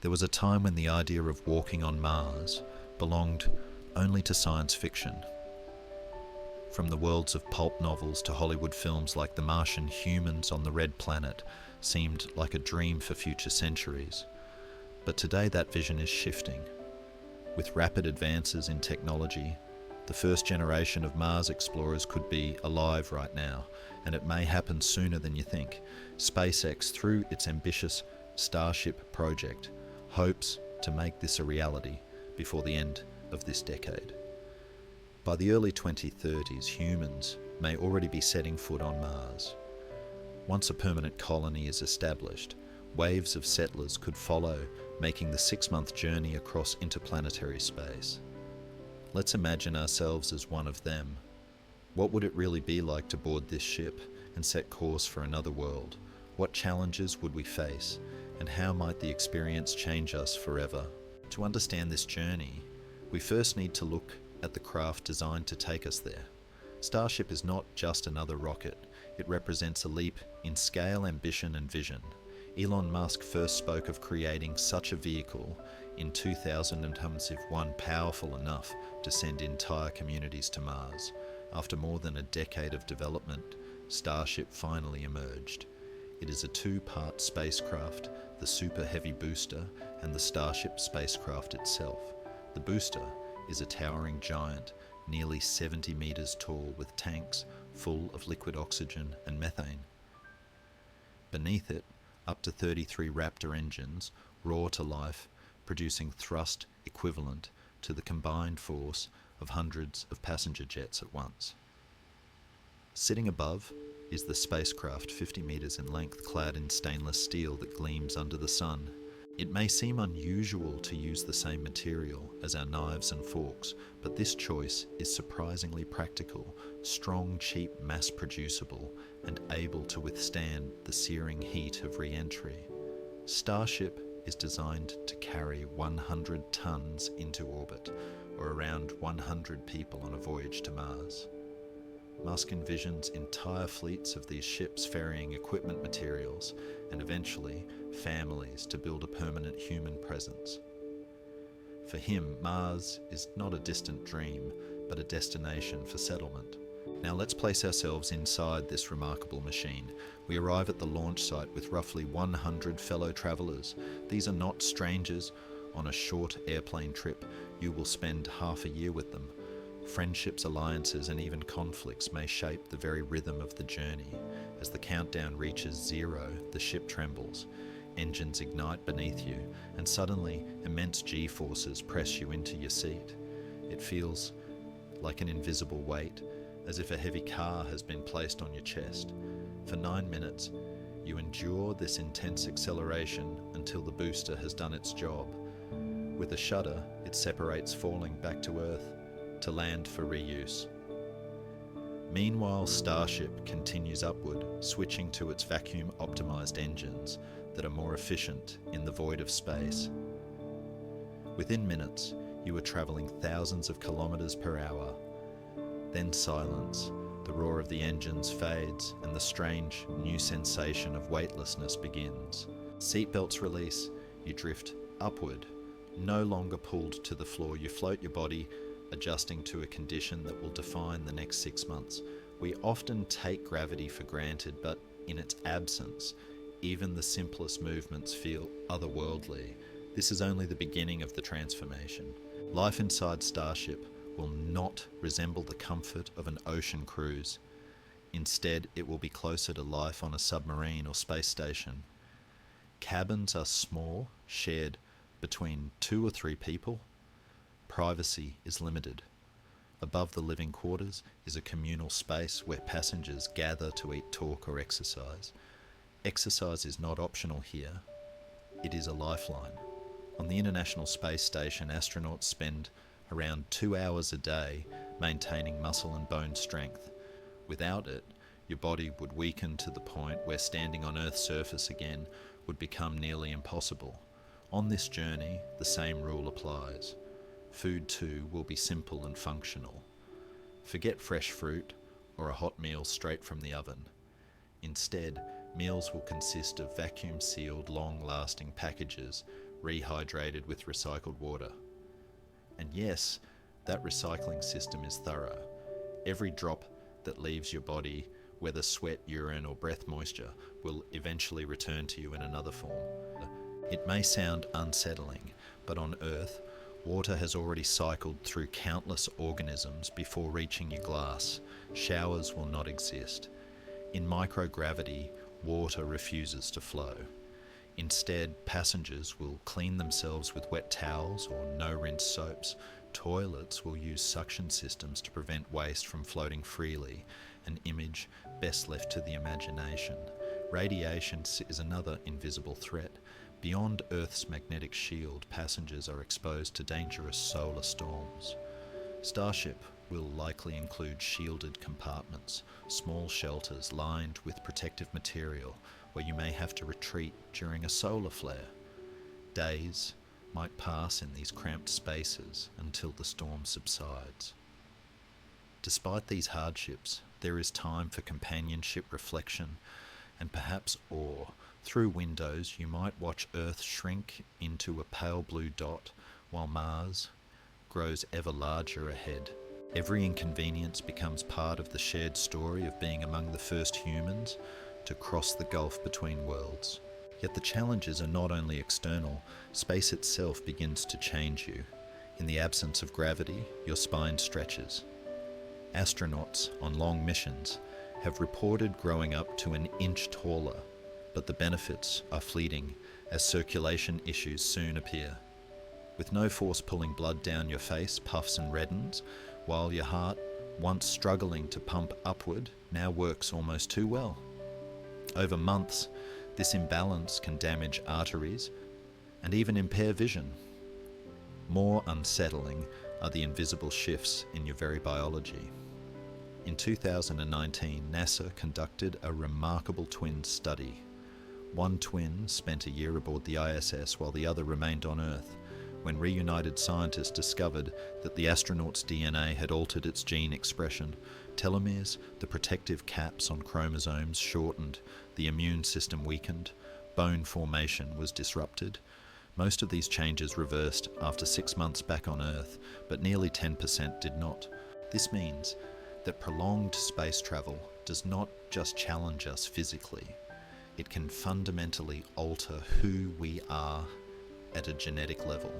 There was a time when the idea of walking on Mars belonged only to science fiction. From the worlds of pulp novels to Hollywood films like The Martian, humans on the Red Planet seemed like a dream for future centuries. But today that vision is shifting. With rapid advances in technology, the first generation of Mars explorers could be alive right now, and it may happen sooner than you think. SpaceX, through its ambitious Starship project, hopes to make this a reality before the end of this decade. By the early 2030s, humans may already be setting foot on Mars. Once a permanent colony is established, waves of settlers could follow, making the 6-month journey across interplanetary space. Let's imagine ourselves as one of them. What would it really be like to board this ship and set course for another world? What challenges would we face, and how might the experience change us forever? To understand this journey, we first need to look at the craft designed to take us there. Starship is not just another rocket. It represents a leap in scale, ambition, and vision. Elon Musk first spoke of creating such a vehicle in 2001, powerful enough to send entire communities to Mars. After more than a decade of development, Starship finally emerged. It is a 2-part spacecraft, the Super Heavy booster and the Starship spacecraft itself. The booster is a towering giant, nearly 70 meters tall, with tanks full of liquid oxygen and methane. Beneath it, up to 33 Raptor engines roar to life, producing thrust equivalent to the combined force of hundreds of passenger jets at once. Sitting above is the spacecraft, 50 meters in length, clad in stainless steel that gleams under the sun. It may seem unusual to use the same material as our knives and forks, but this choice is surprisingly practical, strong, cheap, mass-producible, and able to withstand the searing heat of re-entry. Starship is designed to carry 100 tons into orbit, or around 100 people on a voyage to Mars. Musk envisions entire fleets of these ships ferrying equipment, materials, and eventually families to build a permanent human presence. For him, Mars is not a distant dream, but a destination for settlement. Now let's place ourselves inside this remarkable machine. We arrive at the launch site with roughly 100 fellow travelers. These are not strangers on a short airplane trip. You will spend half a year with them. Friendships, alliances, and even conflicts may shape the very rhythm of the journey. As the countdown reaches 0, the ship trembles. Engines ignite beneath you, and suddenly immense G-forces press you into your seat. It feels like an invisible weight, as if a heavy car has been placed on your chest. For 9 minutes, you endure this intense acceleration until the booster has done its job. With a shudder, it separates, falling back to Earth, to land for reuse. Meanwhile, Starship continues upward, switching to its vacuum-optimized engines that are more efficient in the void of space. Within minutes, you are traveling thousands of kilometers per hour. Then silence. The roar of the engines fades, and the strange new sensation of weightlessness begins. Seatbelts release. You drift upward, no longer pulled to the floor. You float your body, adjusting to a condition that will define the next 6 months. We often take gravity for granted, but in its absence, even the simplest movements feel otherworldly. This is only the beginning of the transformation. Life inside Starship will not resemble the comfort of an ocean cruise. Instead, it will be closer to life on a submarine or space station. Cabins are small, shared between 2 or 3 people. Privacy is limited. Above the living quarters is a communal space where passengers gather to eat, talk, or exercise. Exercise is not optional here. It is a lifeline. On the International Space Station, astronauts spend around 2 hours a day maintaining muscle and bone strength. Without it, your body would weaken to the point where standing on Earth's surface again would become nearly impossible. On this journey, the same rule applies. Food too will be simple and functional. Forget fresh fruit or a hot meal straight from the oven. Instead, meals will consist of vacuum-sealed, long-lasting packages rehydrated with recycled water. And yes, that recycling system is thorough. Every drop that leaves your body, whether sweat, urine, or breath moisture, will eventually return to you in another form. It may sound unsettling, but on Earth, water has already cycled through countless organisms before reaching your glass. Showers will not exist. In microgravity, water refuses to flow. Instead, passengers will clean themselves with wet towels or no-rinse soaps. Toilets will use suction systems to prevent waste from floating freely, an image best left to the imagination. Radiation is another invisible threat. Beyond Earth's magnetic shield, passengers are exposed to dangerous solar storms. Starship will likely include shielded compartments, small shelters lined with protective material where you may have to retreat during a solar flare. Days might pass in these cramped spaces until the storm subsides. Despite these hardships, there is time for companionship, reflection, and perhaps awe. Through windows, you might watch Earth shrink into a pale blue dot while Mars grows ever larger ahead. Every inconvenience becomes part of the shared story of being among the first humans to cross the gulf between worlds. Yet the challenges are not only external, space itself begins to change you. In the absence of gravity, your spine stretches. Astronauts on long missions have reported growing up to an inch taller, but the benefits are fleeting as circulation issues soon appear. With no force pulling blood down your face puffs and reddens, while your heart, once struggling to pump upward, now works almost too well. Over months, this imbalance can damage arteries and even impair vision. More unsettling are the invisible shifts in your very biology. In 2019, NASA conducted a remarkable twin study. One twin spent a year aboard the ISS while the other remained on Earth. When reunited, scientists discovered that the astronaut's DNA had altered its gene expression. Telomeres, the protective caps on chromosomes, shortened, the immune system weakened, bone formation was disrupted. Most of these changes reversed after 6 months back on Earth, but nearly 10% did not. This means that prolonged space travel does not just challenge us physically, it can fundamentally alter who we are at a genetic level.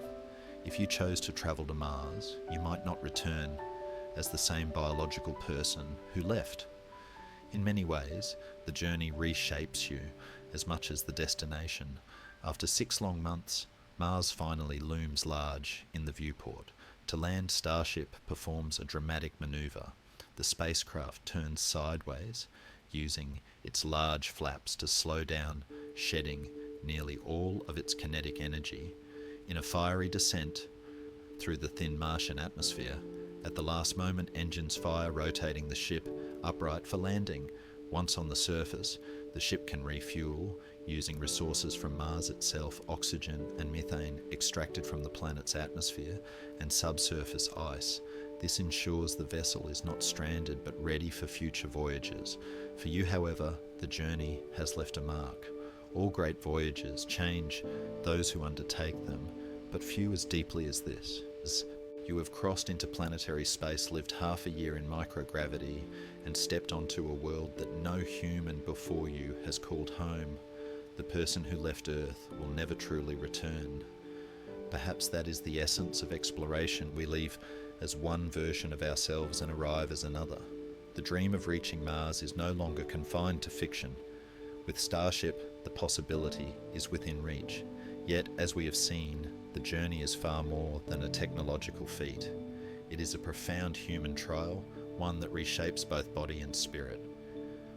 If you chose to travel to Mars, you might not return as the same biological person who left. In many ways, the journey reshapes you as much as the destination. After 6 long months, Mars finally looms large in the viewport. To land, Starship performs a dramatic maneuver. The spacecraft turns sideways, using its large flaps to slow down, shedding nearly all of its kinetic energy. In a fiery descent through the thin Martian atmosphere, at the last moment engines fire, rotating the ship upright for landing. Once on the surface, the ship can refuel using resources from Mars itself, oxygen and methane extracted from the planet's atmosphere, and subsurface ice. This ensures the vessel is not stranded but ready for future voyages. For you, however, the journey has left a mark. All great voyages change those who undertake them, but few as deeply as this. You have crossed interplanetary space, lived half a year in microgravity, and stepped onto a world that no human before you has called home. The person who left Earth will never truly return. Perhaps that is the essence of exploration. We leave as one version of ourselves and arrive as another. The dream of reaching Mars is no longer confined to fiction. With Starship, the possibility is within reach. Yet, as we have seen, the journey is far more than a technological feat. It is a profound human trial, one that reshapes both body and spirit.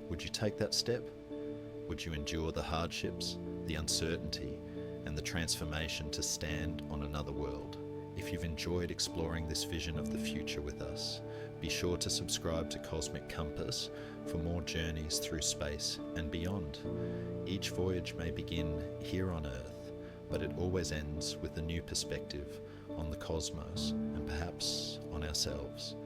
Would you take that step? Would you endure the hardships, the uncertainty, and the transformation to stand on another world? If you've enjoyed exploring this vision of the future with us, be sure to subscribe to Cosmic Compass for more journeys through space and beyond. Each voyage may begin here on Earth, but it always ends with a new perspective on the cosmos and perhaps on ourselves.